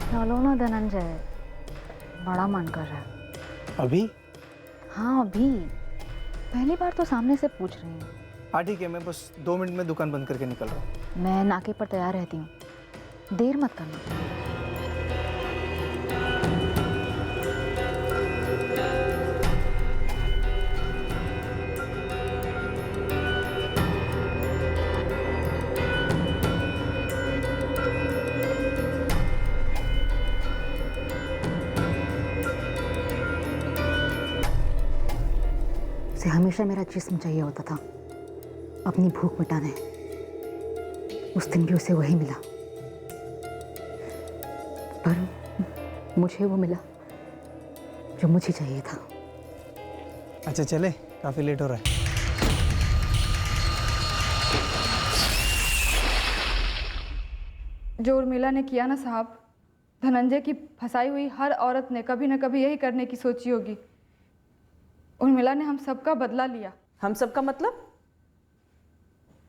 चलो ना धनंजय, बड़ा मन कर रहा है। अभी? हाँ अभी, पहली बार तो सामने से पूछ रही हूँ। हाँ ठीक है, मैं बस 2 मिनट में दुकान बंद करके निकल रहा हूँ। मैं नाके पर तैयार रहती हूँ, देर मत करना। उसे हमेशा मेरा जिस्म चाहिए होता था अपनी भूख मिटाने। उस दिन भी उसे वही मिला, पर मुझे वो मिला जो मुझे चाहिए था। अच्छा चले, काफी लेट हो रहा है। जो उर्मिला ने किया ना साहब, धनंजय की फंसाई हुई हर औरत ने कभी न कभी यही करने की सोची होगी। उर्मिला ने हम सबका बदला लिया। हम सबका मतलब?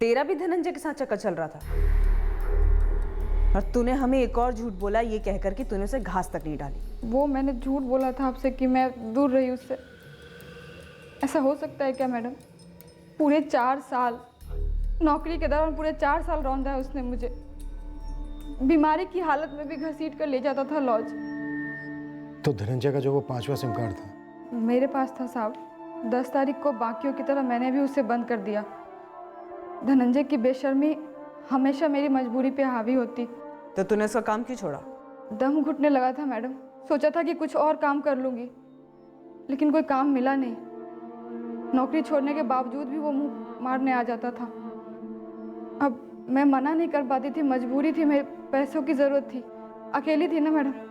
तेरा भी धनंजय के साथ चक्कर चल रहा था और तूने हमें एक और झूठ बोला ये कहकर कि तूने उसे घास तक नहीं डाली। वो मैंने झूठ बोला था आपसे कि मैं दूर रही उससे। ऐसा हो सकता है क्या मैडम? पूरे 4 साल नौकरी के दौरान पूरे 4 साल रौंदा है उसने मुझे। बीमारी की हालत में भी घसीट कर ले जाता था लॉज। तो धनंजय का जो वो 5वां सिम कार्ड था मेरे पास था साहब। 10 तारीख को बाकियों की तरह मैंने भी उसे बंद कर दिया। धनंजय की बेशर्मी हमेशा मेरी मजबूरी पे हावी होती। तो तूने उसका काम क्यों छोड़ा? दम घुटने लगा था मैडम। सोचा था कि कुछ और काम कर लूँगी, लेकिन कोई काम मिला नहीं। नौकरी छोड़ने के बावजूद भी वो मुंह मारने आ जाता था। अब मैं मना नहीं कर पाती थी, मजबूरी थी, मेरे पैसों की ज़रूरत थी। अकेली थी ना मैडम।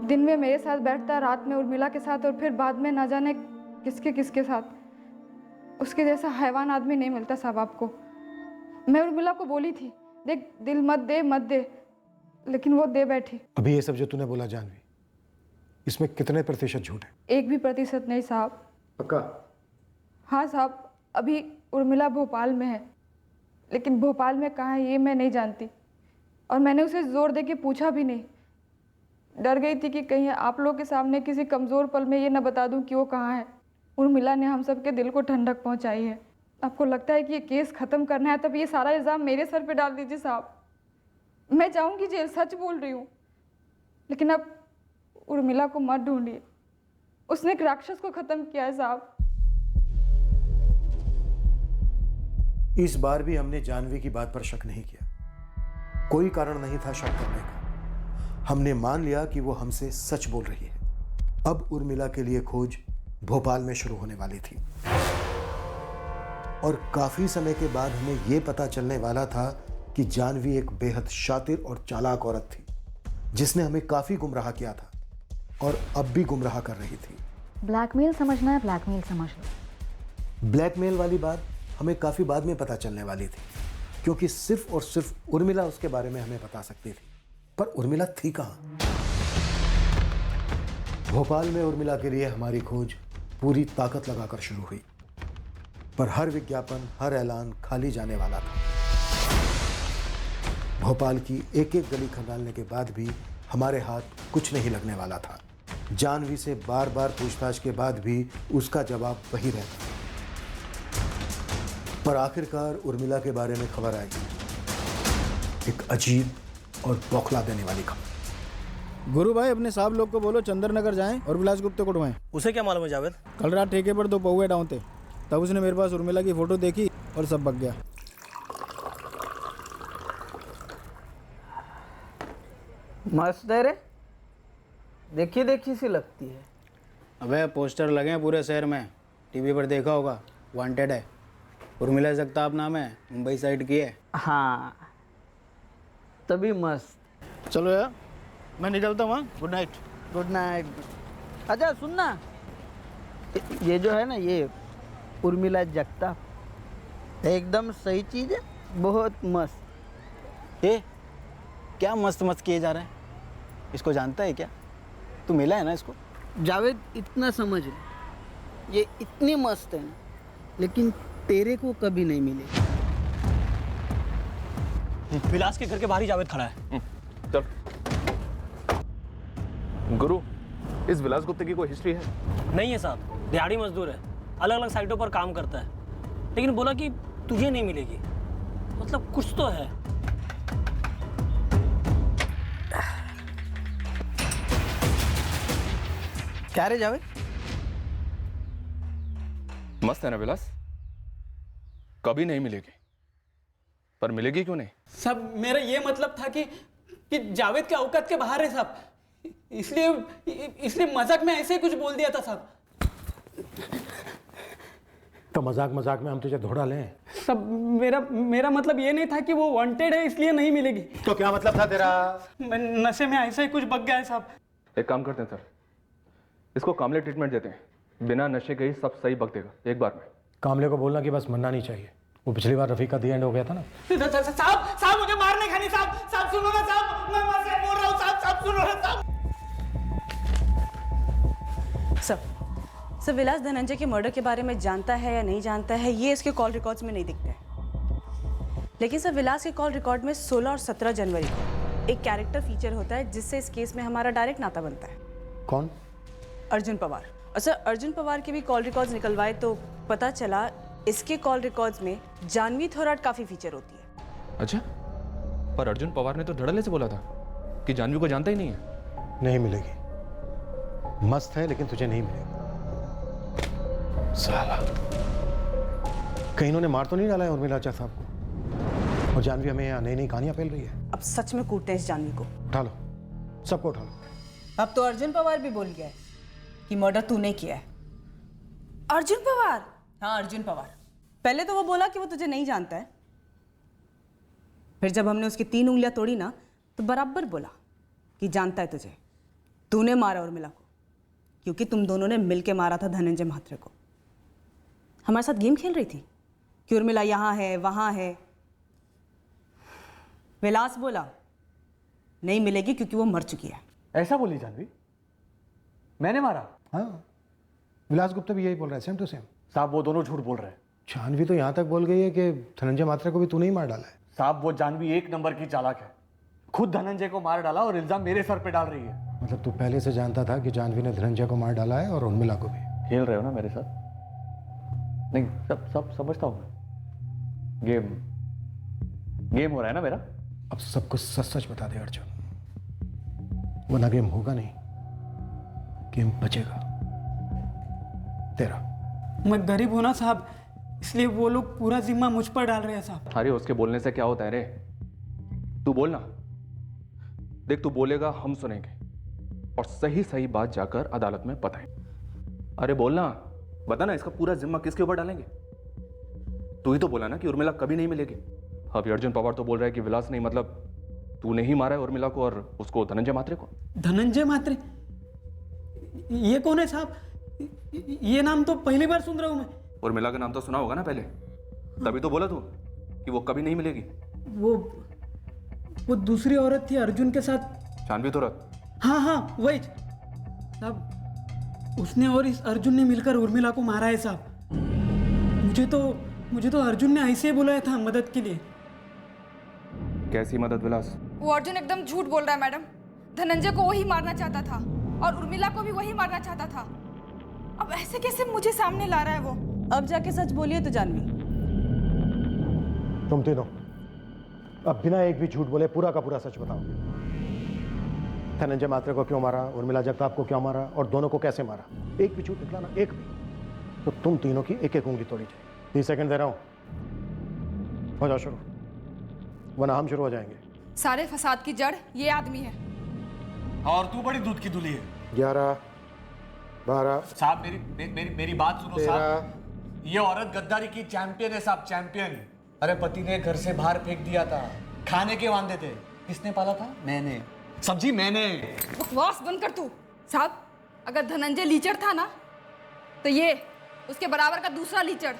दिन में मेरे साथ बैठता, रात में उर्मिला के साथ, और फिर बाद में ना जाने किसके किसके साथ। उसके जैसा हैवान आदमी नहीं मिलता साहब आपको। मैं उर्मिला को बोली थी, देख दिल मत दे, लेकिन वो दे बैठी। अभी ये सब जो तूने बोला जानवी, इसमें कितने प्रतिशत झूठ है? 1 भी प्रतिशत नहीं साहब। पक्का? हाँ साहब, अभी उर्मिला भोपाल में है, लेकिन भोपाल में कहाँ है ये मैं नहीं जानती। और मैंने उसे जोर दे के पूछा भी नहीं। डर गई थी कि कहीं आप लोग के सामने किसी कमज़ोर पल में ये न बता दूं कि वो कहाँ है। उर्मिला ने हम सब के दिल को ठंडक पहुंचाई है। आपको लगता है कि ये केस ख़त्म करना है, तब ये सारा इल्ज़ाम मेरे सर पे डाल दीजिए साहब। मैं जाऊंगी जेल, सच बोल रही हूँ। लेकिन अब उर्मिला को मत ढूंढिए। उसने एक राक्षस को ख़त्म किया है साहब। इस बार भी हमने जानवी की बात पर शक नहीं किया। कोई कारण नहीं था शक करने का। हमने मान लिया कि वो हमसे सच बोल रही है। अब उर्मिला के लिए खोज भोपाल में शुरू होने वाली थी और काफी समय के बाद हमें यह पता चलने वाला था कि जानवी एक बेहद शातिर और चालाक औरत थी जिसने हमें काफी गुमराह किया था और अब भी गुमराह कर रही थी। ब्लैकमेल समझना है, ब्लैकमेल समझ लो। ब्लैकमेल वाली बात हमें काफी बाद में पता चलने वाली थी, क्योंकि सिर्फ और सिर्फ उर्मिला उसके बारे में हमें बता सकती थी। पर उर्मिला थी कहां? भोपाल में उर्मिला के लिए हमारी खोज पूरी ताकत लगाकर शुरू हुई, पर हर विज्ञापन, हर ऐलान खाली जाने वाला था। भोपाल की एक एक गली खंगालने के बाद भी हमारे हाथ कुछ नहीं लगने वाला था। जानवी से बार बार पूछताछ के बाद भी उसका जवाब वही रहता। पर आखिरकार उर्मिला के बारे में खबर आई, एक अजीब और बौखला देने वाली खबर। गुरु भाई अपने साहब लोग को बोलो चंद्रनगर जाएं और विलास गुप्ते को ढूंढें। उसे क्या मालूम है जावेद? कल रात ठेके पर 2 पौवे डाउन थे, तब उसने मेरे पास उर्मिला की फोटो देखी और सब बक गया। मस्त है रे, देखी सी लगती है। अबे पोस्टर लगे हैं पूरे शहर में, टीवी पर देखा होगा, वांटेड है। उर्मिला जगताप नाम है, मुंबई साइड की है। हाँ तभी मस्त। चलो यार मैं निकलता हूँ। Good night. Good night. अच्छा सुनना, ये जो है ना, ये उर्मिला जगताप एकदम सही चीज़ है, बहुत मस्त। ये क्या मस्त मस्त किए जा रहे हैं? इसको जानता है क्या? तू मिला है ना इसको? जावेद इतना समझ ले, ये इतनी मस्त है ना, लेकिन तेरे को कभी नहीं मिले। विलास के घर के बाहर ही जावेद खड़ा है। चल। गुरु, इस विलास गुप्ते की कोई हिस्ट्री है? नहीं है साहब, दिहाड़ी मजदूर है, अलग अलग साइटों पर काम करता है, लेकिन बोला कि तुझे नहीं मिलेगी। मतलब कुछ तो है। क्या रे जावेद? मस्त है ना विलास? कभी नहीं मिलेगी, पर मिलेगी क्यों नहीं? सब मेरा ये मतलब था कि जावेद के औकात के बाहर है साहब, इसलिए मजाक में ऐसे ही कुछ बोल दिया था साहब। तो मजाक मजाक में हम तुझे धोड़ा लें? सब मेरा मतलब ये नहीं था कि वो वांटेड है इसलिए नहीं मिलेगी। तो क्या मतलब था तेरा? मैं नशे में ऐसे ही कुछ बक गया है साहब। एक काम करते हैं सर, इसको कामले ट्रीटमेंट देते हैं, बिना नशे के ही सब सही बक देगा एक बार में। कामले को बोलना कि बस मरना नहीं चाहिए, वो पिछली बार रफीक का दी एंड हो गया था ना। साहब मुझे मारने का नहीं साहब सुनो ना साहब, मैं बोल रहा हूँ साहब सुनो ना साहब। सर विलास धनंजय के मर्डर के बारे में जानता है या नहीं जानता है ये इसके कॉल रिकॉर्ड्स में नहीं दिखता है। लेकिन सर विलास के कॉल रिकॉर्ड में 16 और 17 जनवरी को एक कैरेक्टर फीचर होता है जिससे इस केस में हमारा डायरेक्ट नाता बनता है। कौन? अर्जुन पवार। और सर अर्जुन पवार के भी कॉल रिकॉर्ड्स निकलवाए तो पता चला इसके कॉल रिकॉर्ड्स में जानवी थोराट काफ़ी फीचर होती है। अच्छा, पर अर्जुन पवार ने तो धड़ल्ले से बोला था कि जानवी को जानता ही नहीं है। नहीं मिलेगी, मस्त है लेकिन तुझे नहीं मिलेगी। साला, कहीं इन्होंने मार तो नहीं डाला है उर्मिला चा साहब को? और जानवी हमें यहाँ नई नई कहानियां फैल रही है। अब सच में कूटते हैं इस जानवी को। उठा लो, सबको उठा लो। अब तो अर्जुन पवार भी बोल गया है कि मर्डर तूने किया है। अर्जुन पवार? हाँ अर्जुन पवार। पहले तो वो बोला कि वो तुझे नहीं जानता है, फिर जब हमने उसकी 3 उंगलियां तोड़ी ना तो बराबर बोला कि जानता है तुझे, तूने मारा उर्मिला को, क्योंकि तुम दोनों ने मिलके मारा था धनंजय म्हात्रे को। हमारे साथ गेम खेल रही थी कि उर्मिला यहाँ है वहाँ है। विलास बोला नहीं मिलेगी क्योंकि वो मर चुकी है। ऐसा बोली जानवी? मैंने मारा? हाँ, विलास गुप्ता भी यही बोल रहा है, सेम टू सेम। साहब वो दोनों झूठ बोल रहे हैं। जानवी तो यहाँ तक बोल गई है कि धनंजय म्हात्रे को भी तूने ही मार डाला है। साहब वो जानवी 1 नंबर की चालाक है, खुद धनंजय को मार डाला और इल्जाम मेरे सर पे डाल रही है। मतलब तू पहले से जानता था कि जानवी ने धनंजय को मार डाला है और उर्मिला को भी? खेल रहे हो ना मेरे साथ? नहीं, सब समझता हूँ मैं। गेम हो रहा है ना मेरा। अब सब कुछ सच सच बता दे अर्जुन, वरना गेम होगा नहीं, गेम बचेगा तेरा। मैं गरीब हूं ना साहब, इसलिए वो लोग पूरा जिम्मा मुझ पर डाल रहे हैं साहब। अरे उसके बोलने से क्या होता है रे? तू बोलना, देख तू बोलेगा हम सुनेंगे और सही सही बात जाकर अदालत में बताएं। अरे बोलना, बता ना इसका पूरा जिम्मा किसके ऊपर डालेंगे? तू ही तो बोला ना कि उर्मिला कभी नहीं मिलेगी। अभी अर्जुन पवार तो बोल रहा है कि विलास नहीं, मतलब तूने ही मारा है उर्मिला को और उसको धनंजय म्हात्रे को। धनंजय म्हात्रे? ये कौन है साहब? ये नाम तो पहली बार सुन रहा हूं मैं। उर्मिला का नाम तो सुना होगा ना पहले, तभी तो बोला तू कि वो कभी नहीं मिलेगी। वो दूसरी औरत थी अर्जुन के साथ, जानवी थोराट। हाँ वही साहब, उसने और इस अर्जुन ने मिलकर उर्मिला को मारा है साहब। मुझे तो अर्जुन ने ऐसे ही बुलाया था मदद के लिए। कैसी मदद विलास? वो अर्जुन एकदम झूठ बोल रहा है मैडम। धनंजय को वही मारना चाहता था और उर्मिला को भी वही मारना चाहता था। अब ऐसे कैसे मुझे सामने ला रहा है वो? अब जाके सच बोलिए तो जानवी। तुम तीनों अब बिना एक भी झूठ बोले पूरा का पूरा सच बताओ। धनंजय म्हात्रे को क्यों मारा, उर्मिला जगताप को क्यों मारा और दोनों को कैसे मारा? एक भी झूठ निकला ना, एक भी, तो तुम तीनों की एक एक उंगली तोड़ी जाए। 30 सेकंड दे रहा हूं, हो जाओ शुरू, वरना हम शुरू हो जाएंगे। सारे फसाद की जड़ ये आदमी है। और तू बड़ी दूध की दुली है। 11, 12। साहब मेरी बात सुनो 13। साहब, ये औरत गद्दारी की चैंपियन है साहब, चैंपियन। अरे पति ने घर से बाहर फेंक दिया था, खाने के वांदे थे, किसने पाला था? मैंने। सब्जी मैंने। बकवास बंद कर तू। साहब अगर धनंजय लीचड़ था ना तो ये उसके बराबर का दूसरा लीचड़।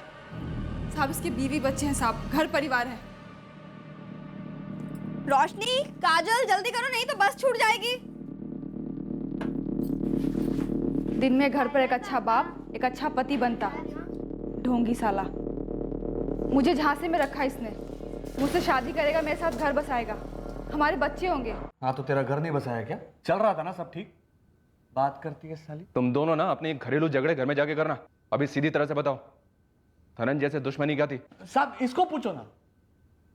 साहब इसकी बीवी बच्चे हैं साहब, घर परिवार है। रोशनी, काजल जल्दी करो नहीं तो बस छूट जाएगी। दिन में घर पर एक अच्छा बाप, एक अच्छा पति बनता। ढोंगी साला, मुझे झांसे में रखा इसने। मुझसे शादी करेगा, मेरे साथ घर बसाएगा, हमारे बच्चे होंगे। हाँ तो तेरा घर नहीं बसाया क्या? चल रहा था ना सब ठीक? बात करती है साली? तुम दोनों ना अपने घरेलू झगड़े घर में जाके करना। अभी सीधी तरह से बताओ, धनंजय से दुश्मनी क्या थी? साहब इसको पूछो ना,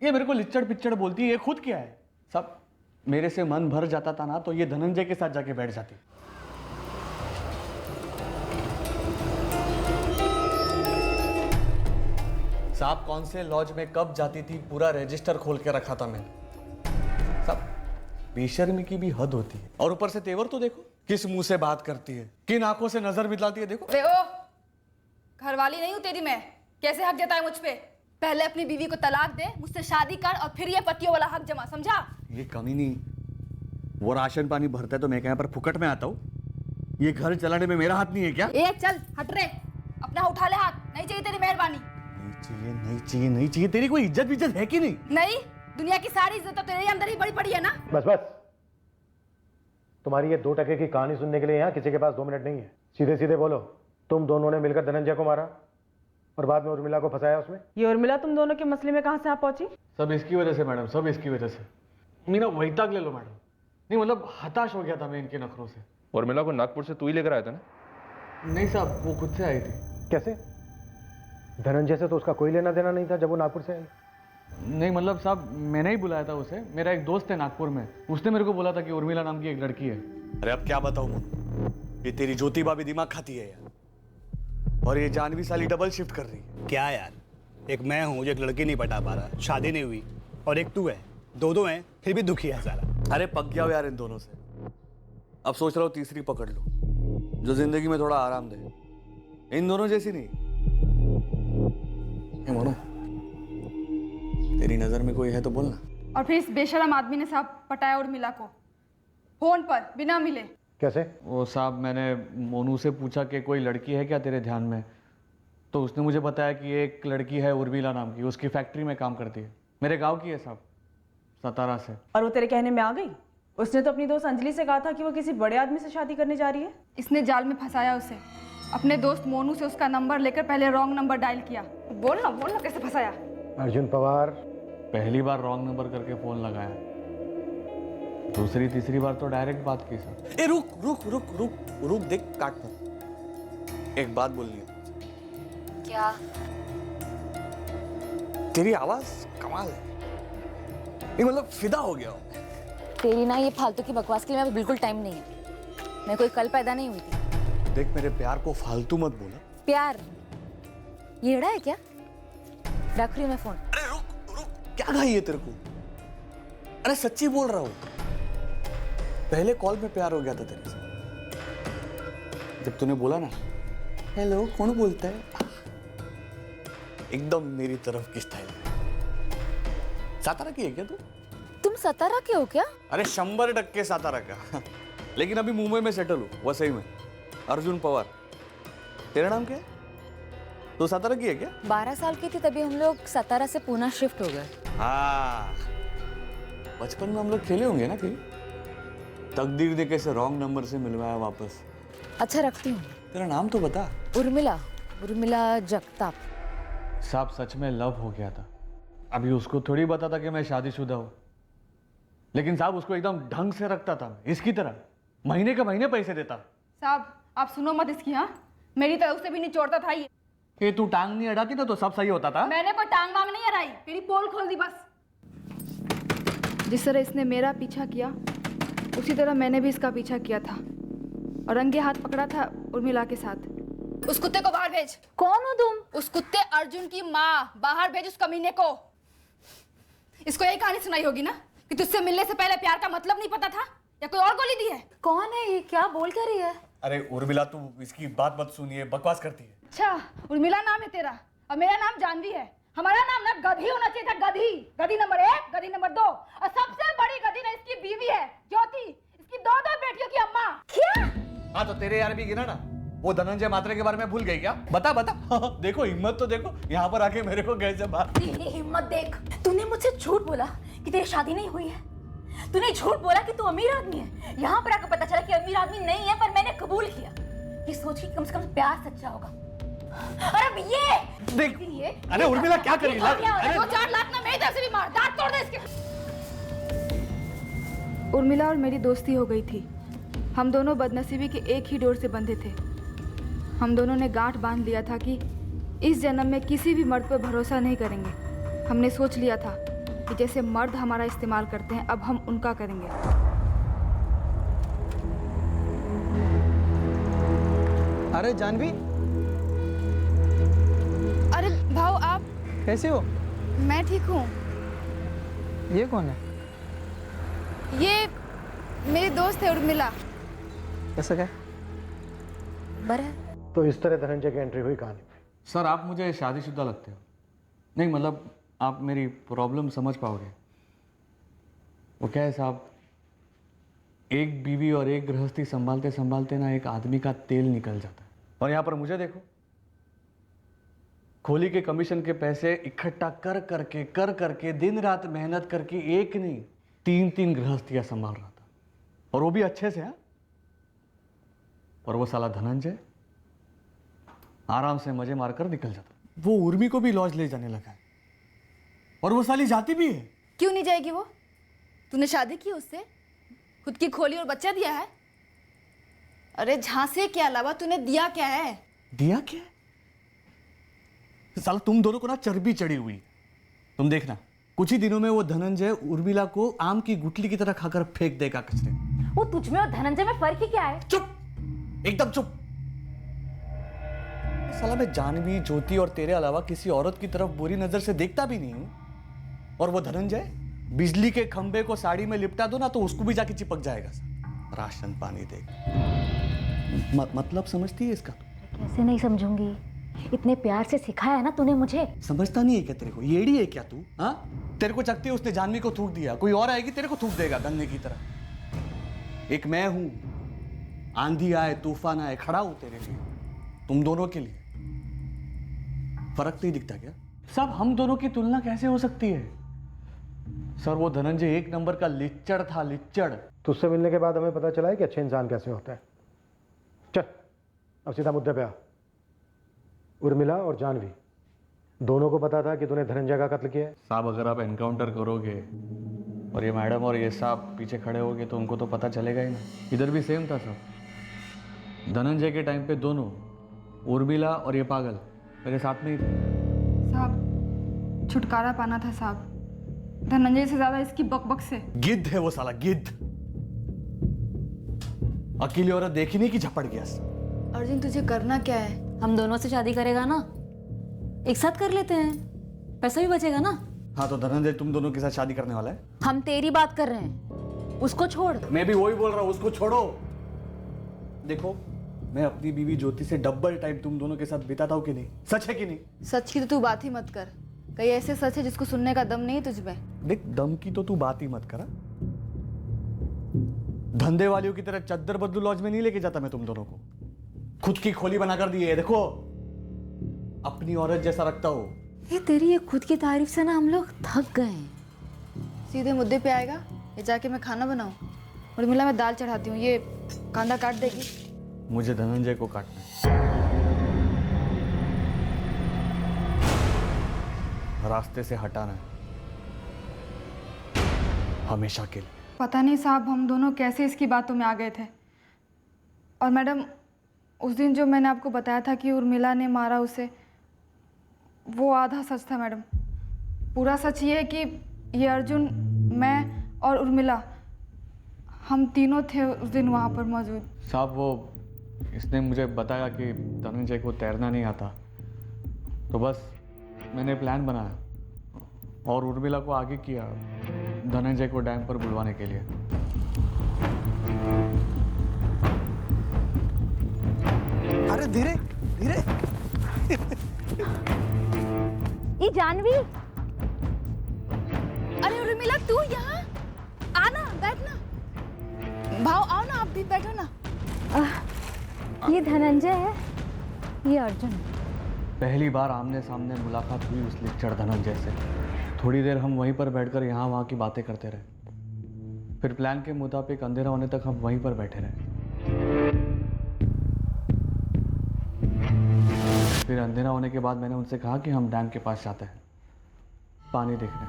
ये मेरे को लिच्चड़ पिच्चड़ बोलती है, ये खुद क्या है? साहब मेरे से मन भर जाता था ना तो ये धनंजय के साथ जाके बैठ जाती। साहब कौन से लॉज में कब जाती थी पूरा रजिस्टर खोल के रखा था मैंने। साहब बेशर्मी की भी हद होती है। और ऊपर से तेवर तो देखो, किस मुंह से बात करती है, किन आंखों से नजर मिलाती है, देखो। वे ओ, घरवाली नहीं हूँ तेरी मैं, कैसे हक देता है मुझ पे? पहले अपनी बीवी को तलाक दे, मुझसे शादी कर और फिर ये पतियों वाला हक जमा, समझा? ये कमी नहीं, वो राशन पानी भरता है तो मैं क्या पर फुकट में आता हूँ? ये घर चलाने में मेरा हाथ नहीं है क्या? ए चल हट रे, अपना उठा ले हाथ, नहीं चाहिए तेरी मेहरबानी। नहीं चाहिए, नहीं चाहिए, नहीं चाहिए। तेरी कोई इज्जत है कि नहीं? नहीं, दुनिया की सारी इज्जत तो तेरे अंदर ही बड़ी पड़ी है ना। बस बस, तुम्हारी ये 2 टके की कहानी सुनने के लिए यहाँ किसी के पास 2 मिनट नहीं है। सीधे सीधे बोलो, तुम दोनों ने मिलकर धनंजय को मारा और बाद में उर्मिला को फंसाया उसमें? ये उर्मिला तुम दोनों के मसले में कहाँ से आ पहुंची? सब इसकी वजह से मैडम, सब इसकी वजह से। मीना वहीताग ले लो मैडम। नहीं मतलब हताश हो गया था मैं इनके नखरों से। उर्मिला को नागपुर से तू ही लेकर आया था ना? नहीं साहब, वो खुद से आई थी। कैसे? धनंजय से तो उसका कोई लेना देना नहीं था जब वो नागपुर से आई। नहीं मतलब साहब, मैंने ही बुलाया था उसे। मेरा एक दोस्त है नागपुर में, उसने मेरे को बोला था कि उर्मिला नाम की एक लड़की है। अरे अब क्या बताऊं मैं, ये तेरी ज्योति भाभी दिमाग खाती है यार, और ये जानवी साली डबल शिफ्ट कर रही है। क्या यार, एक मैं हूँ जो एक लड़की नहीं पटा पा रहा, शादी नहीं हुई, और एक तू है, दो हैं फिर भी दुखी है साला। अरे पक गया हो यार इन दोनों से। अब सोच रहा हूँ तीसरी पकड़ लो जो जिंदगी में थोड़ा आराम दे। इन दोनों जैसी नहीं। मोनू, तेरी नजर में कोई है तो बोलना। और फिर इस बेशरम आदमी ने साहब पटाया उर्मिला को फोन पर बिना मिले। कैसे? वो साहब मैंने मोनू से पूछा कि कोई लड़की है क्या तेरे ध्यान में, तो उसने मुझे बताया कि एक लड़की है उर्मिला नाम की, उसकी फैक्ट्री में काम करती है, मेरे गांव की है साहब, सतारा से। और वो तेरे कहने में आ गई? उसने तो अपनी दोस्त अंजलि से कहा था कि वो किसी बड़े आदमी से शादी करने जा रही है। इसने जाल में फंसाया उसे। अपने दोस्त मोनू से उसका नंबर लेकर पहले रॉन्ग नंबर डायल किया। बोलना कैसे फंसाया? अर्जुन पवार। पहली बार रॉन्ग नंबर करके फोन लगाया, दूसरी तीसरी बार तो डायरेक्ट बात की सर। ए रुक रुक रुक रुक रुक, देख काट मत, एक बात बोलनी है। क्या? तेरी आवाज कमाल है, ये मतलब फिदा हो गया हूं। तेरी ना ये फालतू की बकवास के लिए मैं बिल्कुल टाइम नहीं है। मैं कोई कल पैदा नहीं हुई थी। देख मेरे प्यार को फालतू मत बोला। प्यार येड़ा है क्या? रख रही हूँ मैं फोन। अरे रुक रुक, क्या घाई है तेरे को? अरे सच्ची बोल रहा हूँ, पहले कॉल में प्यार हो गया था तेरे से। जब तूने बोला ना हेलो कौन बोलता है, एकदम मेरी तरफ की स्टाइल है। सातारा की है क्या तू? तुम सतारा के हो क्या? अरे 100% सातारा का लेकिन अभी मुंबई में सेटल हूँ, वसई में। अर्जुन पवार। तेरा नाम क्या है? तो सातारा की है क्या? 12 साल की थी तभी हम लोग सतारा से पूना शिफ्ट हो गए। हाँ, बचपन में हम लोग खेले होंगे ना कहीं। तकदीर ने कैसे रॉन्ग नंबर से मिलवाया वापस। अच्छा रखती हूँ। तेरा नाम तो बता। उर्मिला जगताप। साहब सच में लव हो गया था। अभी उसको थोड़ी पता था कि मैं शादीशुदा हूँ, लेकिन साहब उसको एकदम ढंग से रखता था, इसकी तरह महीने के महीने पैसे देता। साहब आप सुनो मत इसकी। हाँ, मेरी तरह उसे भी निचोड़ता था ये। तू टांग नहीं अड़ाती ना तो सब सही होता था। मैंने कोई टांग वांग नहीं अड़ाई, तेरी पोल खोल दी बस। जिस तरह इसने मेरा पीछा किया उसी तरह मैंने भी इसका पीछा किया था और रंगे हाथ पकड़ा था उर्मिला के साथ। उस कुत्ते को बाहर भेज। कौन हो तुम? उस कुत्ते अर्जुन की माँ, बाहर भेज उस कमीने को। इसको यही कहानी सुनाई होगी ना कि तुझसे मिलने से पहले प्यार का मतलब नहीं पता था, या कोई और गोली दी है? कौन है ये? क्या बोल कर रही है? अरे उर्मिला तू इसकी बात मत सुनिए, बकवास करती है। अच्छा, उर्मिला नाम है तेरा और मेरा नाम जानवी है। हमारा नाम ना गधी होना चाहिए था, गधी। गधी नंबर 1, गधी नंबर 2, और सबसे बड़ी गधी ना इसकी बीवी है ज्योति, इसकी 2 बेटियों की अम्मा। क्या? हाँ तो तेरे यार भी गिना ना, वो धनंजय मात्रे के बारे में भूल गई क्या? बता बता। देखो हिम्मत तो देखो, यहाँ पर आके मेरे को कैसे बात। तेरी हिम्मत देख। तूने मुझसे झूठ बोला कि तेरी शादी नहीं हुई है। तूने झूठ बोला कि तू अमीर आदमी है। यहाँ पर आकर पता चला कि अमीर आदमी नहीं है, पर मैंने कबूल किया। ये सोच कि कम से कम प्यार सच्चा होगा। अरे ये देख, अरे उर्मिला क्या करेगी? अरे 2-4 लाख ना मेरी तरफ से भी मार, दांत तोड़ दे इसके। उर्मिला और मेरी दोस्ती हो गई थी हम दोनों बदनसीबी के एक ही डोर से बंधे थे। हम दोनों ने गांठ बांध लिया था कि इस जन्म में किसी भी मर्द पर भरोसा नहीं करेंगे। हमने सोच लिया था कि जैसे मर्द हमारा इस्तेमाल करते हैं, अब हम उनका करेंगे। अरे जानवी, अरे भाव, आप कैसे हो? मैं ठीक हूँ। ये कौन है? ये मेरी दोस्त है उर्मिला। कैसा क्या? तो इस तरह धनंजय की एंट्री हुई कहानी में। सर, आप मुझे शादीशुदा लगते हो। नहीं मतलब आप मेरी प्रॉब्लम समझ पाओगे। वो क्या है साहब, एक बीवी और एक गृहस्थी संभालते संभालते ना एक आदमी का तेल निकल जाता है। और यहाँ पर मुझे देखो, खोली के कमीशन के पैसे इकट्ठा कर करके दिन रात मेहनत करके एक नहीं 3 गृहस्थियां संभाल रहा था, और वो भी अच्छे से। हाँ, और वो साला धनंजय आराम से मजे मारकर निकल जाता। वो उर्मी को भी लॉज ले जाने लगा है, और वो साली जाती भी है। क्यों नहीं जाएगी वो? तूने शादी की उससे, खुद की खोली और बच्चा दिया है। अरे झांसे के अलावा तूने दिया क्या है? दिया क्या है? साला तुम दोनों को ना चर्बी चढ़ी हुई। तुम देखना, कुछ ही दिनों में वो धनंजय उर्मिला को आम की गुठली की तरह खाकर फेंक देगा कचरे। वो तुझ में और धनंजय में फर्क ही क्या है? चुप, एकदम चुप। साला मैं जानवी, ज्योति और तेरे अलावा किसी औरत की तरफ बुरी नजर से देखता भी नहीं हूं, और वो धनंजय बिजली के खंबे को साड़ी में लिपटा दो ना तो उसको भी जाके चिपक जाएगा। राशन पानी दे। मतलब समझती है इसका? कैसे नहीं समझूंगी, इतने प्यार से सिखाया है ना तूने मुझे। समझता नहीं है क्या तेरे को? येड़ी है क्या तू? हाँ, तेरे को चकती है उसने जानवी को थूक दिया, कोई और आएगी तेरे को थूक देगा गन्ने की तरह। एक मैं हूं, आंधी आए तूफान आए खड़ा हूं तेरे लिए, तुम दोनों के लिए। फर्क नहीं दिखता क्या? सब हम दोनों की तुलना कैसे हो सकती है? सर, वो धनंजय एक नंबर का लिच्चड़ था, लिच्चड़। तुझसे मिलने के बाद हमें पता चला है कि अच्छे इंसान कैसे होता है। चल अब सीधा मुद्दे पे आ। उर्मिला और जानवी दोनों को पता था कि तूने धनंजय का कत्ल किया है? साहब, अगर आप एनकाउंटर करोगे और ये मैडम और ये साहब पीछे खड़े होगे तो उनको तो पता चलेगा ही ना। इधर भी सेम था सब। धनंजय के टाइम पे दोनों, उर्मिला और ये पागल, मेरे साथ में ही थे। साहब, छुटकारा पाना था साहब, धनंजय से ज्यादा इसकी बकबक से। गिद्ध है वो साला, गिद्ध। अकेली औरत देखी नहीं कि झपट गया। अर्जुन, तुझे करना क्या है? हम दोनों से शादी करेगा ना, एक साथ कर लेते हैं, पैसा भी बचेगा ना। हाँ, तो धनंजय तुम दोनों के साथ शादी करने वाला है? हम तेरी बात कर रहे हैं, उसको छोड़। मैं भी वही बोल रहा हूँ, उसको छोड़ो। देखो, मैं अपनी बीवी ज्योति से डबल टाइम तुम दोनों के साथ बिताता हूँ कि नहीं? सच है कि नहीं? सच की तो तू बात ही मत कर, कई ऐसे सच है जिसको सुनने का दम नहीं तुझमें। देख, दम की तो तू बात ही मत करा। धंधे वालियों की तरह चद्दर बदलू लॉज में नहीं लेके जाता मैं तुम दोनों को। खुद की खोली बनाकर दी है, देखो अपनी औरत जैसा रखता हो। ये तेरी ये खुद की तारीफ से ना हम लोग थक गए हैं। सीधे मुद्दे पे आएगा या जाके मैं खाना बनाऊं? उर्मिला, मैं दाल चढ़ाती हूँ, ये कांदा काट देगी? मुझे धनंजय को काटना है, रास्ते से हटाना है, हमेशा के लिए। पता नहीं साहब, हम दोनों कैसे इसकी बातों में आ गए थे। और मैडम, उस दिन जो मैंने आपको बताया था कि उर्मिला ने मारा उसे, वो आधा सच था मैडम। पूरा सच ये है कि ये अर्जुन, मैं और उर्मिला, हम तीनों थे उस दिन वहाँ पर मौजूद। साहब, वो इसने मुझे बताया कि धनंजय को तैरना नहीं आता, तो बस मैंने प्लान बनाया और उर्मिला को आगे किया धनंजय को डैम पर बुलवाने के लिए। अरे धीरे धीरे। ये जानवी, अरे उर्मिला, तू यहाँ आना, बैठना। भाव, आओ ना, आप भी बैठो ना। ये धनंजय है, ये अर्जुन। पहली बार आमने सामने मुलाकात हुई उस लिच्चड़ धनंजय से। थोड़ी देर हम वहीं पर बैठकर यहाँ वहाँ की बातें करते रहे। फिर प्लान के मुताबिक अंधेरा होने तक हम वहीं पर बैठे रहे। फिर अंधेरा होने के बाद मैंने उनसे कहा कि हम डैम के पास जाते हैं पानी देखने।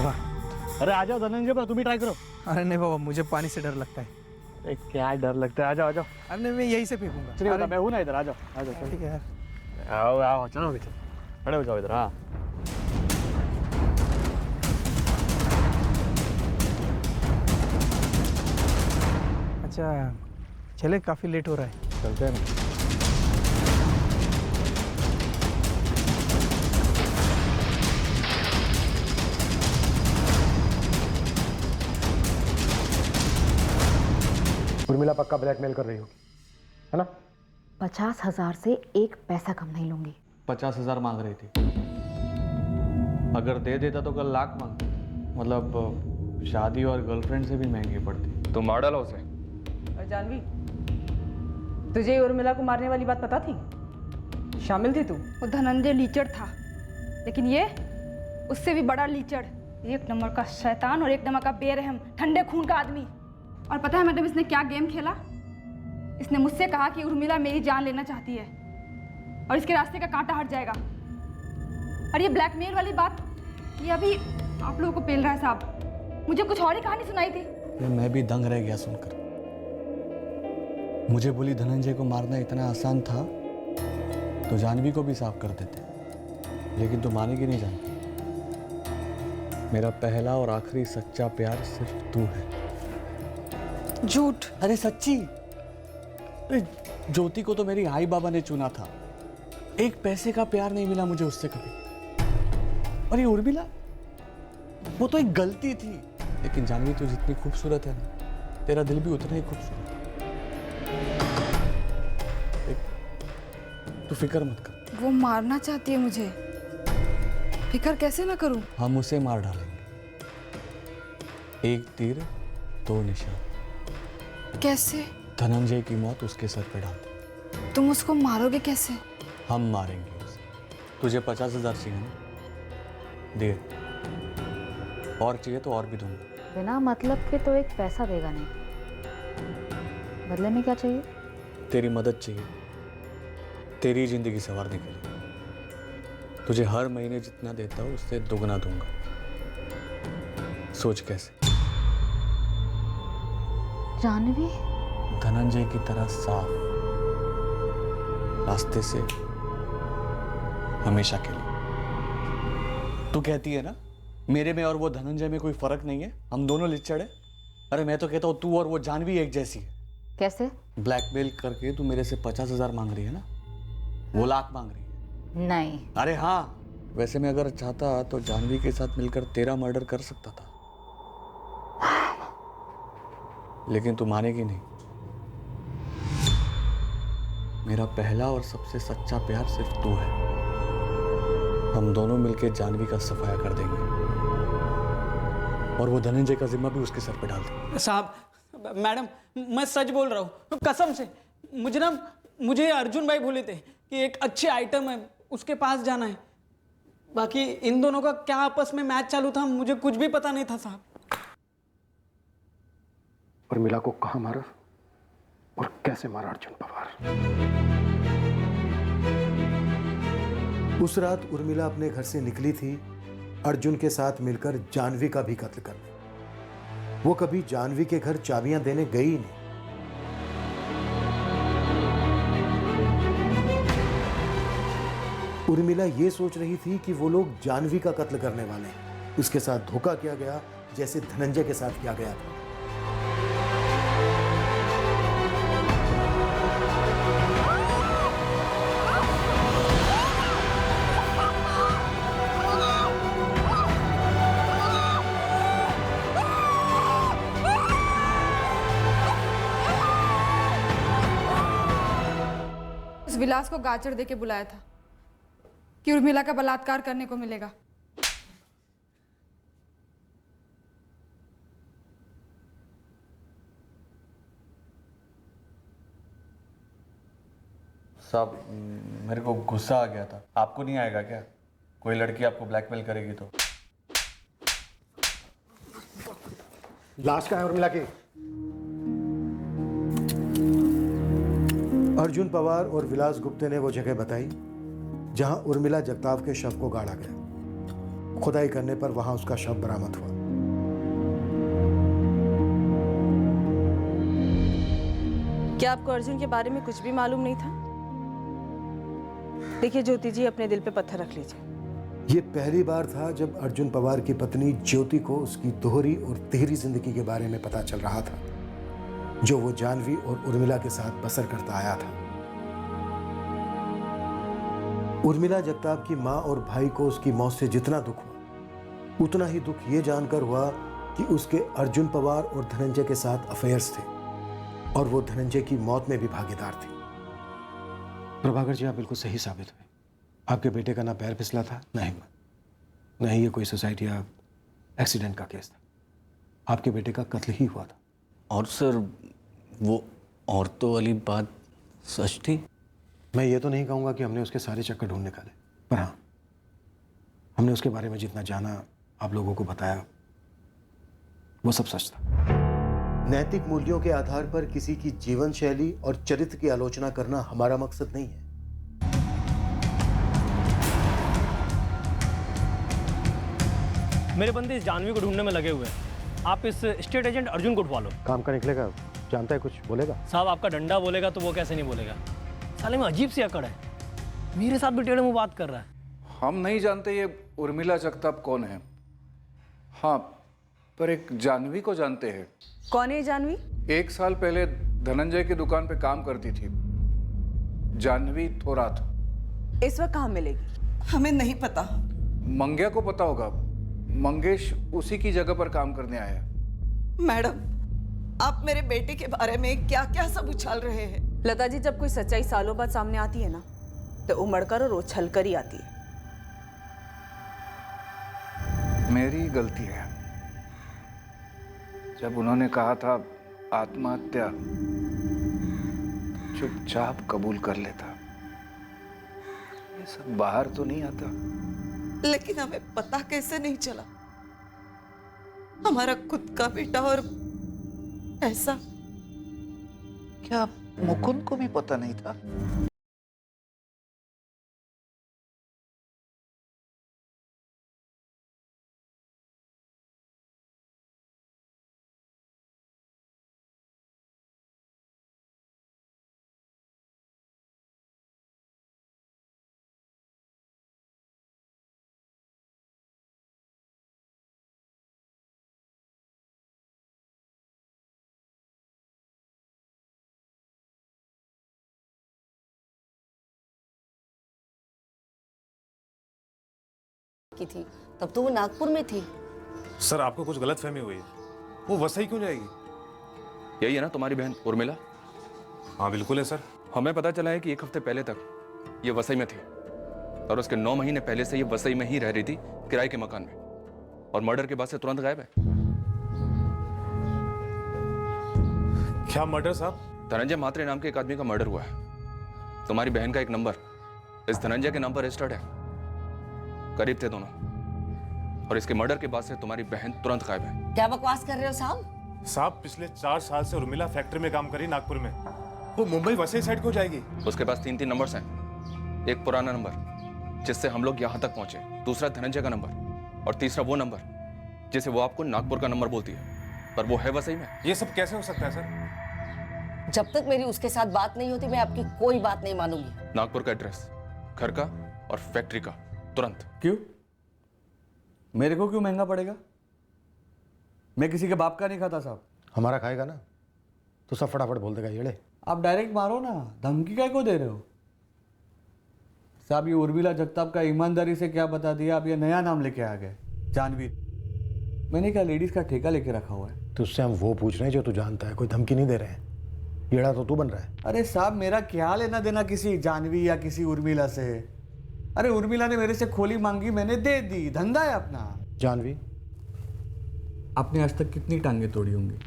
वाह, अरे आ जाओ धनंजय भाई, तुम भी ट्राई करो। अरे नहीं बाबा, मुझे पानी से डर लगता है। अरे क्या डर लगता है, आ जाओ आ जाओ। अरे नहीं, मैं यहीं से फेंकूंगा। चलिए अरे मैं हूँ ना इधर, आ जाओ आ जाओ। ठीक है यार। आओ आओ, चलो पीछे खड़े हो जाओ इधर। हाँ अच्छा चले, काफ़ी लेट हो रहा है। चलते हैं ना। उर्मिला पक्का ब्लैकमेल कर रही होगी, है ना? 50,000 से एक पैसा कम नहीं लूंगी। 50,000 मांग रही थी, अगर दे देता तो कल लाख मांग, मतलब शादी और गर्लफ्रेंड से भी महंगी पड़ती। तुम मार डालो उसे। और जानवी, तुझे उर्मिला को मारने वाली बात पता थी? शामिल थी तू? वो धनंजय लीचड़ था, लेकिन ये उससे भी बड़ा लीचड़, एक नंबर का शैतान और एक नंबर का बेरहम ठंडे खून का आदमी। और पता है मैडम इसने क्या गेम खेला? इसने मुझसे कहा कि उर्मिला मेरी जान लेना चाहती है और इसके रास्ते का कांटा हट जाएगा। और ये ब्लैकमेल वाली बात ये अभी आप लोगों को पेल रहा है साहब। मुझे कुछ और ही कहानी सुनाई थी। मैं भी दंग रह गया सुनकर। मुझे बोली धनंजय को मारना इतना आसान था तो जानवी को भी साफ कर देते, लेकिन तू मानेगी नहीं जानवी। मेरा पहला और आखिरी सच्चा प्यार सिर्फ तू है। झूठ। अरे सच्ची। अरे ज्योति को तो मेरी आई बाबा ने चुना था, एक पैसे का प्यार नहीं मिला मुझे उससे कभी। और ये उर्मिला, वो तो एक गलती थी, लेकिन जानवी तू जितनी खूबसूरत है ना, तेरा दिल भी उतना ही खूबसूरत है। तू फिक्र मत कर। वो मारना चाहती है मुझे, फिक्र कैसे ना करूं? हम उसे मार डालेंगे, एक तीर दो निशान। कैसे? धनंजय की मौत उसके सर पे डाल दे। तुम उसको मारोगे कैसे? हम मारेंगे उसे। तुझे 50,000 चाहिए ना? दे, और चाहिए तो और भी दूंगा। बिना मतलब के तो एक पैसा देगा नहीं, बदले में क्या चाहिए? तेरी मदद चाहिए, तेरी जिंदगी संवारने के लिए। तुझे हर महीने जितना देता हूं उससे दुगना दूंगा। सोच कैसे? जानवी? धनंजय की तरह साफ, रास्ते से हमेशा के लिए। तू कहती है ना मेरे में और वो धनंजय में कोई फर्क नहीं है, हम दोनों लिच्चड़ है। अरे मैं तो कहता हूँ तू और वो जानवी एक जैसी है। कैसे? ब्लैकमेल करके तू मेरे से 50,000 मांग रही है ना, वो लाख मांग रही है। नहीं। अरे हाँ, वैसे मैं अगर चाहता तो जानवी के साथ मिलकर तेरा मर्डर कर सकता था, लेकिन तू मानेगी नहीं। मेरा पहला और सबसे सच्चा प्यार सिर्फ तू है। हम दोनों मिलकर जानवी का सफाया कर देंगे और वो धनंजय का जिम्मा भी उसके सर पे डाल देंगे। साहब, मैडम मैं सच बोल रहा हूँ कसम से। मुझे अर्जुन भाई बोले थे कि एक अच्छे आइटम है, उसके पास जाना है। बाकी इन दोनों का क्या आपस में मैच चालू था मुझे कुछ भी पता नहीं था साहब। उर्मिला को कहाँ मारा और कैसे मारा अर्जुन पवार? उस रात उर्मिला अपने घर से निकली थी अर्जुन के साथ मिलकर जानवी का भी कत्ल करने। वो कभी जानवी के घर चाबियां देने गई ही नहीं। उर्मिला ये सोच रही थी कि वो लोग जानवी का कत्ल करने वाले हैं। उसके साथ धोखा किया गया जैसे धनंजय के साथ किया गया था। उस विलास को गाजर देके बुलाया था कि उर्मिला का बलात्कार करने को मिलेगा। साहब मेरे को गुस्सा आ गया था। आपको नहीं आएगा क्या? कोई लड़की आपको ब्लैकमेल करेगी तो? लाश कहाँ है उर्मिला की? अर्जुन पवार और विलास गुप्ते ने वो जगह बताई जहां उर्मिला जगताप के शव को गाड़ा गया। खुदाई करने पर वहां उसका शव बरामद हुआ। क्या आपको अर्जुन के बारे में कुछ भी मालूम नहीं था? देखिए ज्योति जी, अपने दिल पे पत्थर रख लीजिए। ये पहली बार था जब अर्जुन पवार की पत्नी ज्योति को उसकी दोहरी और तिहरी जिंदगी के बारे में पता चल रहा था, जो वो जानवी और उर्मिला के साथ बसर करता आया था। उर्मिला जगताप की माँ और भाई को उसकी मौत से जितना दुख हुआ, उतना ही दुख ये जानकर हुआ कि उसके अर्जुन पवार और धनंजय के साथ अफेयर्स थे और वो धनंजय की मौत में भी भागीदार थी। प्रभाकर जी, आप बिल्कुल सही साबित हुए। आपके बेटे का ना पैर फिसला था, ना हिम्मत, ना ही ये कोई सुसाइड या एक्सीडेंट का केस था। आपके बेटे का कत्ल ही हुआ था। और सर, वो औरतों वाली बात सच थी? मैं ये तो नहीं कहूँगा कि हमने उसके सारे चक्कर ढूंढ निकाले, पर हाँ, हमने उसके बारे में जितना जाना, आप लोगों को बताया, वो सब सच था। नैतिक मूल्यों के आधार पर किसी की जीवन शैली और चरित्र की आलोचना करना हमारा मकसद नहीं है। मेरे बंदे इस जानवी को ढूंढने में लगे हुए हैं। आप इस स्टेट एजेंट अर्जुन को उठवा लो। काम का निकलेगा, जानता है, कुछ बोलेगा? साहब, आपका डंडा बोलेगा तो वो कैसे नहीं बोलेगा? साले में अजीब सी अकड़ है, मेरे साथ भी टेढ़े मुंह बात कर रहा है। हम नहीं जानते ये उर्मिला जगताप कौन है। हाँ, पर एक जानवी को जानते हैं। कौन है जानवी? 1 साल पहले धनंजय की दुकान पे काम करती थी, जानवी थोरात। इस वक्त कहाँ मिलेगी? हमें नहीं पता। मंग्या को पता होगा, मंगेश उसी की जगह पर काम करने आया। मैडम, आप मेरे बेटे के बारे में क्या क्या सब उछाल रहे हैं? लता जी, जब कोई सच्चाई सालों बाद सामने आती है ना, तो उमड़कर और उछल कर ही आती है। मेरी गलती है। जब उन्होंने कहा था आत्महत्या, चुपचाप कबूल कर लेता। ये सब बाहर तो नहीं आता। लेकिन हमें पता कैसे नहीं चला? हमारा खुद का बेटा और ऐसा। क्या मुकुंद को भी पता नहीं था? की थी, तब तो वो नागपुर में थी। सर, आपको कुछ गलतफहमी हुई है। वो वसई क्यों जाएगी? यही है ना तुम्हारी बहन उर्मिला? हाँ बिल्कुल है सर। हमें पता चला है कि 1 हफ्ते पहले तक ये वसई में थी और उसके 9 महीने पहले से ये वसई में ही रह रही थी, किराए के मकान में, और मर्डर के बाद से तुरंत गायब है। क्या मर्डर साहब? धनंजय म्हात्रे नाम के एक आदमी का मर्डर हुआ है। तुम्हारी बहन का एक नंबर इस धनंजय के नाम पर रजिस्टर्ड है। करीब थे दोनों, और इसके मर्डर के बाद से तुम्हारी बहन तुरंत गायब है। क्या बकवास कर रहे हो साहब? साहब, पिछले 4 साल से उर्मिला फैक्ट्री में काम करी नागपुर में। वो मुंबई वसई साइड को जाएगी। उसके पास 3 नंबर्स हैं। एक पुराना नंबर जिससे हम लोग यहाँ तक पहुंचे, दूसरा धनंजय का नंबर, और तीसरा वो नंबर जिसे वो आपको नागपुर का नंबर बोलती है, पर वो है वसई में। ये सब कैसे हो सकता है सर? जब तक मेरी उसके साथ बात नहीं होती, मैं आपकी कोई बात नहीं मानूंगी। नागपुर का एड्रेस, घर का और फैक्ट्री का, तुरंत। क्यों? मेरे को क्यों महंगा पड़ेगा? मैं किसी के बाप का नहीं खाता साहब। हमारा खाएगा ना तो सब फटाफट बोल देगा। येड़े, आप डायरेक्ट मारो ना, धमकी काय को दे रहे हो साहब? ये उर्मिला जगताप का ईमानदारी से क्या बता दिया, आप ये नया नाम लेके आ गए, जानवी। मैंने क्या लेडीज का ठेका लेके रखा हुआ है? तुझसे हम वो पूछ रहे हैं जो तू जानता है, कोई धमकी नहीं दे रहे हैं। येड़ा तो तू बन रहा है। अरे साहब, मेरा क्या लेना देना किसी जानवी या किसी उर्मिला से? अरे उर्मिला ने मेरे से खोली मांगी, मैंने दे दी, धंधा है अपना। जानवी, आपने आज तक कितनी टांगे तोड़ी होंगी?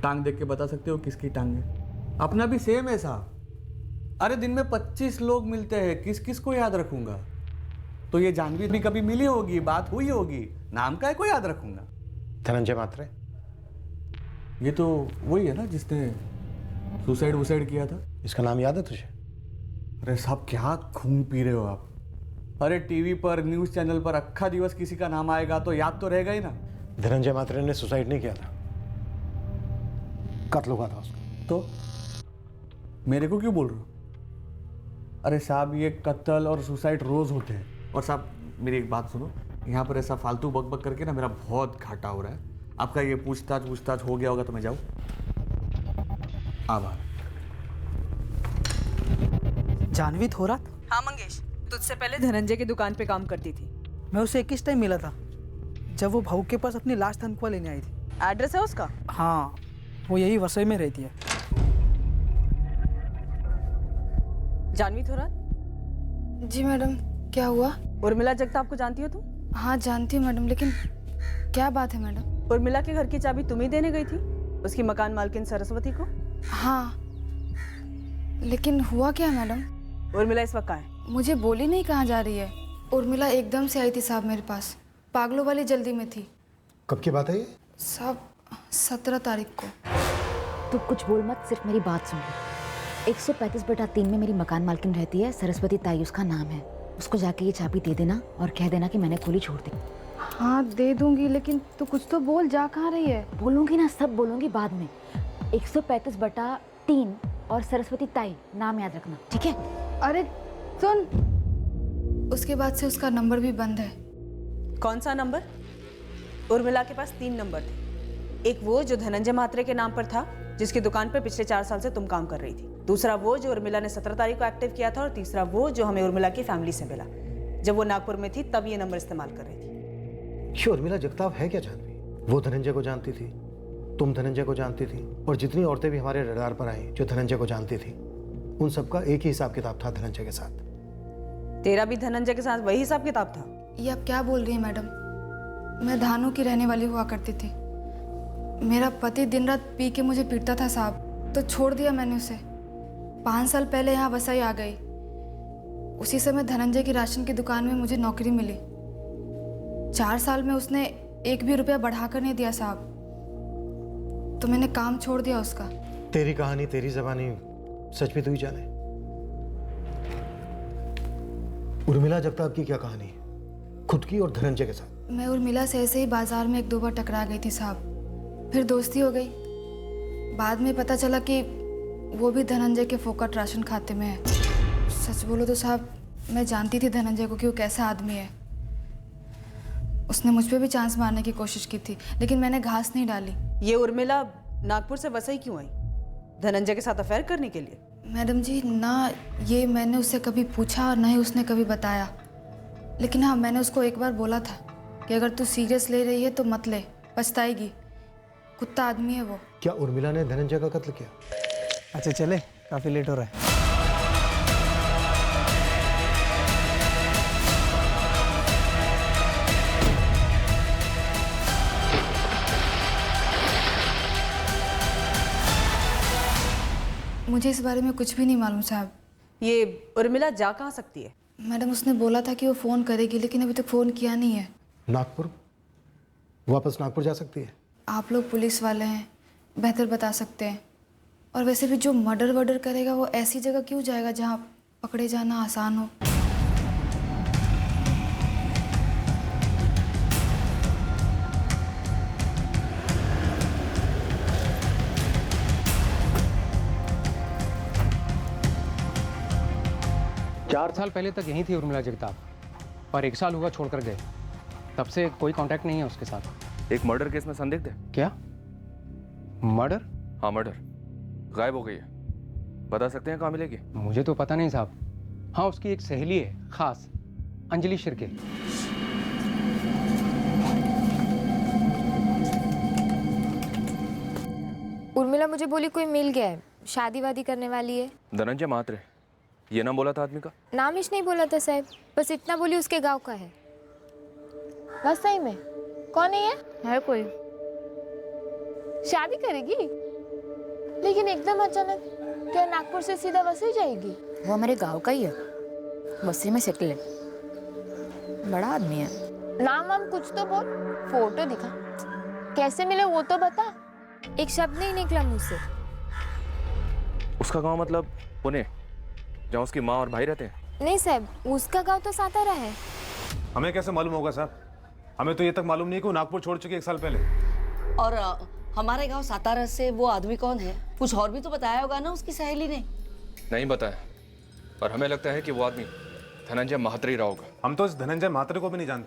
टांग देख के बता सकते हो किसकी टांग है? अपना भी सेम है साहब। अरे दिन में 25 लोग मिलते हैं, किस किस को याद रखूंगा? तो ये जानवी भी कभी मिली होगी, बात हुई होगी, नाम का है को याद रखूंगा? धनंजय म्हात्रे, ये तो वही है ना जिसने सुसाइड वुसाइड किया था। इसका नाम याद है तुझे? अरे साहब, क्या खून पी रहे हो आप? अरे टीवी पर, न्यूज चैनल पर अक्खा दिवस किसी का नाम आएगा तो याद तो रहेगा ही ना। धनंजय म्हात्रे ने सुसाइड नहीं किया था, कत्ल हुआ था उसका। तो मेरे को क्यों बोल रहे हो? अरे साहब, ये कत्ल और सुसाइड रोज होते हैं। और साहब मेरी एक बात सुनो, यहाँ पर ऐसा फालतू बक करके ना मेरा बहुत घाटा हो रहा है। आपका ये पूछताछ हो गया होगा तो मैं जाऊँ? आभार। जानवी थोरात? हाँ मंगेश, तुझसे पहले धनंजय की दुकान पे काम करती थी। मैं उसे 21 टाइम मिला था जब वो भाऊ के पास अपनी लास्ट तनख्वाह लेने आई थी। एड्रेस है उसका? हाँ, वो यही वसई में रहती है। जानवी थोरात? जी मैडम, क्या हुआ? उर्मिला जगताप को जानती हो तुम? हाँ जानती हूँ मैडम, लेकिन क्या बात है मैडम? उर्मिला के घर की चाबी तुम ही देने गई थी उसकी मकान मालकिन सरस्वती को? हाँ, लेकिन हुआ क्या मैडम? उर्मिला इस वक्त कहाँ है? मुझे बोली नहीं कहाँ जा रही है। उर्मिला एकदम से आई थी साहब मेरे पास, पागलों वाली जल्दी में थी। कब की बात है ये? साहब 17 तारीख को। तू कुछ बोल मत, सिर्फ मेरी बात सुन। 135/3 में मेरी मकान मालकिन रहती है, सरस्वती ताई उसका नाम है। उसको जाके ये चाबी दे देना और कह देना कि मैंने खोली, छोड़ दी। हाँ दे दूंगी, लेकिन तू कुछ तो बोल, जा कहाँ रही है? बोलूंगी ना, सब बोलूंगी बाद में। 135/3 और सरस्वती ताई, नाम याद रखना, ठीक है? अरे सुन, उसके बाद से उसका नंबर भी बंद है। कौन सा नंबर? उर्मिला के पास 3 नंबर थे। एक वो जो धनंजय म्हात्रे के नाम पर था, जिसकी दुकान पर पिछले 4 साल से तुम काम कर रही थी। दूसरा वो जो उर्मिला ने 17 तारीख को एक्टिव किया था, और तीसरा वो जो हमें उर्मिला की फैमिली से मिला जब वो नागपुर में थी, तब ये नंबर इस्तेमाल कर रही थी। ये उर्मिला जगताप है क्या जानवी? वो धनंजय को जानती थी, तुम धनंजय को जानती थी, और जितनी औरतें भी हमारे रडार पर आई जो धनंजय को जानती थी, उन सबका एक ही हिसाब किताब था धनंजय के साथ। तेरा भी धनंजय के साथ वही हिसाब किताब था? ये आप क्या बोल रही हैं मैडम? मैं धानू की रहने वाली हुआ करती थी। मेरा पति दिन रात पी के मुझे पीटता था साहब, तो छोड़ दिया मैंने उसे। 5 साल पहले यहाँ वसई आ गई। उसी समय धनंजय की राशन की दुकान में मुझे नौकरी मिली। 4 साल में उसने 1 भी रुपया बढ़ाकर नहीं दिया साहब, तो मैंने काम छोड़ दिया उसका। तेरी कहानी, तेरी जबानी सच भी तू ही जाने। उर्मिला जगताप की क्या कहानी है, खुद की और धनंजय के साथ? मैं उर्मिला से ऐसे ही बाजार में 1-2 बार टकरा गई थी साहब, फिर दोस्ती हो गई। बाद में पता चला कि वो भी धनंजय के फोकट राशन खाते में है। सच बोलो तो साहब, मैं जानती थी धनंजय को कि वो कैसा आदमी है। उसने मुझ पे भी चांस मारने की कोशिश की थी, लेकिन मैंने घास नहीं डाली। ये उर्मिला नागपुर से वसई क्यों आई? धनंजय के साथ अफेयर करने के लिए? मैडम जी ना, ये मैंने उससे कभी पूछा और ना ही उसने कभी बताया। लेकिन हाँ, मैंने उसको एक बार बोला था कि अगर तू सीरियस ले रही है तो मत ले, पछताएगी। कुत्ता आदमी है वो। क्या उर्मिला ने धनंजय का कत्ल किया? अच्छा चले, काफ़ी लेट हो रहा है। मुझे इस बारे में कुछ भी नहीं मालूम साहब। ये उर्मिला जा कहाँ सकती है? मैडम उसने बोला था कि वो फ़ोन करेगी, लेकिन अभी तक फ़ोन किया नहीं है। नागपुर? वापस नागपुर जा सकती है? आप लोग पुलिस वाले हैं, बेहतर बता सकते हैं। और वैसे भी जो मर्डर वर्डर करेगा वो ऐसी जगह क्यों जाएगा जहाँ पकड़े जाना आसान हो। चार साल पहले तक यहीं थी उर्मिला जगताप, और 1 साल हुआ छोड़कर गए। तब से कोई कांटेक्ट नहीं है उसके साथ। एक मर्डर केस में संदिग्ध है। क्या? मर्डर? हाँ मर्डर, गायब हो गई है। बता सकते हैं कहाँ मिलेगी? मुझे तो पता नहीं साहब। हाँ, उसकी एक सहेली है खास, अंजलि शिर्के। उर्मिला मुझे बोली कोई मिल गया है, शादी वादी करने वाली है। धनंजय म्हात्रे, ये नाम बोला था आदमी का? नाम ही नहीं बोला था साहब, बस इतना बोली उसके गांव का है। बस सही में? कौन है ये? है कोई? शादी करेगी? लेकिन एकदम अचानक, क्या नागपुर से सीधा वसई जाएगी? वो हमारे गांव का ही है, वसई में सेटल है। बड़ा आदमी है। नाम वाम कुछ तो बोल, फोटो दिखा। कैसे मिले वो तो बता। एक शब्द नहीं निकला मुझसे। उसका गांव मतलब पुणे, जहाँ उसकी माँ और भाई रहते हैं? नहीं साहब, उसका गांव तो सातारा है। हमें कैसे मालूम होगा साहब? हमें तो ये तक मालूम नहीं कि वो नागपुर छोड़ चुकी 1 साल पहले। और हमारे गांव सातारा से वो आदमी कौन है? कुछ और भी तो बताया होगा ना उसकी सहेली ने। नहीं बताया, और हमें लगता है कि वो आदमी धनंजय महात्री राव का। हम तो इस धनंजय महात्री को भी नहीं जानते।